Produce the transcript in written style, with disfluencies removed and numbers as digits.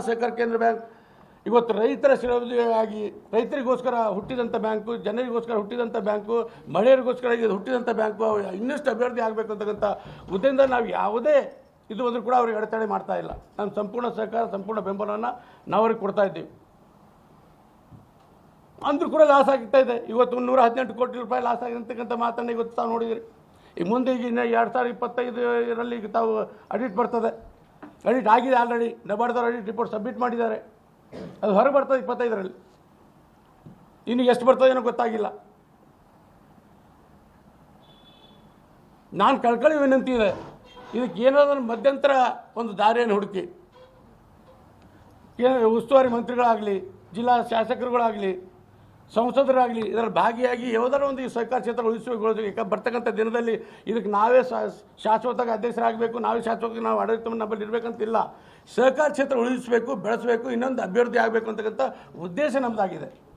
ಸಹಕಾರ ಕೇಂದ್ರ ಬ್ಯಾಂಕ್ ಇವತ್ತು ರೈತರ ಶ್ರೇಯೋಭಿವೃದ್ಧಿಗಾಗಿ ರೈತರಿಗೋಸ್ಕರ ಹುಟ್ಟಿದಂಥ ಬ್ಯಾಂಕು, ಜನರಿಗೋಸ್ಕರ ಹುಟ್ಟಿದಂಥ ಬ್ಯಾಂಕು, ಮಹಿಳೆಯರಿಗೋಸ್ಕರ ಹುಟ್ಟಿದಂಥ ಬ್ಯಾಂಕು, ಇನ್ನಷ್ಟು ಅಭಿವೃದ್ಧಿ ಆಗಬೇಕು ಅಂತಕ್ಕಂಥ ಉದ್ದೇಶದಿಂದ ನಾವು ಯಾವುದೇ ಇದು ಬಂದರೂ ಕೂಡ ಅವ್ರಿಗೆ ಅಡೆತಡೆ ಮಾಡ್ತಾ ಇಲ್ಲ. ನಮ್ಮ ಸಂಪೂರ್ಣ ಸಹಕಾರ, ಸಂಪೂರ್ಣ ಬೆಂಬಲವನ್ನು ನಾವು ಅವ್ರಿಗೆ ಕೊಡ್ತಾ ಇದ್ದೀವಿ. ಅಂದರೂ ಕೂಡ ಲಾಸ್ ಆಗ್ತಾ ಇದೆ. ಇವತ್ತು 118 ಕೋಟಿ ರೂಪಾಯಿ ಲಾಸ್ ಆಗಿರ್ತಕ್ಕಂಥ ಮಾತನ್ನು ಇವತ್ತು ತಾವು ನೋಡಿದಿರಿ. ಈಗ ಮುಂದೆ ಈಗ ಇನ್ನು 2025ರಲ್ಲಿ ಈಗ ತಾವು ಅಡಿಟ್ ಬರ್ತದೆ, ಅಡಿಟ್ ಆಗಿದೆ ಆಲ್ರೆಡಿ. ನಬಾರ್ದವ್ರು ಅಡಿಟ್ ರಿಪೋರ್ಟ್ ಸಬ್ಮಿಟ್ ಮಾಡಿದ್ದಾರೆ, ಅದು ಹೊರಗೆ ಬರ್ತದೆ 25ರಲ್ಲಿ. ಇನ್ನು ಎಷ್ಟು ಬರ್ತದೆ ಏನೋ ಗೊತ್ತಾಗಿಲ್ಲ. ನಾನು ಕಳ್ಕೊಳ್ಳಿ ವಿನಂತಿ ಇದೆ, ಇದಕ್ಕೆ ಏನಾದರೂ ಮಧ್ಯಂತರ ಒಂದು ದಾರಿಯನ್ನು ಹುಡುಕಿ ಉಸ್ತುವಾರಿ ಮಂತ್ರಿಗಳಾಗಲಿ, ಜಿಲ್ಲಾ ಶಾಸಕರುಗಳಾಗಲಿ, ಸಂಸದರಾಗಲಿ ಇದರಲ್ಲಿ ಭಾಗಿಯಾಗಿ ಯಾವುದಾದ್ರು ಒಂದು ಈ ಸಹಕಾರ ಕ್ಷೇತ್ರ ಉಳಿಸಬೇಕು. ಬರ್ತಕ್ಕಂಥ ದಿನದಲ್ಲಿ ಇದಕ್ಕೆ ನಾವೇ ಶಾಶ್ವತವಾಗಿ ಅಧ್ಯಕ್ಷರಾಗಬೇಕು, ನಾವೇ ಶಾಶ್ವತವಾಗಿ ನಾವು ಆಡಳಿತವನ್ನು ನಮ್ಮಲ್ಲಿ ಇರಬೇಕಂತಿಲ್ಲ. ಸಹಕಾರ ಕ್ಷೇತ್ರ ಉಳಿಸಬೇಕು, ಬೆಳೆಸಬೇಕು, ಇನ್ನೊಂದು ಅಭಿವೃದ್ಧಿ ಆಗಬೇಕು ಅಂತಕ್ಕಂಥ ಉದ್ದೇಶ ನಮ್ಮದಾಗಿದೆ.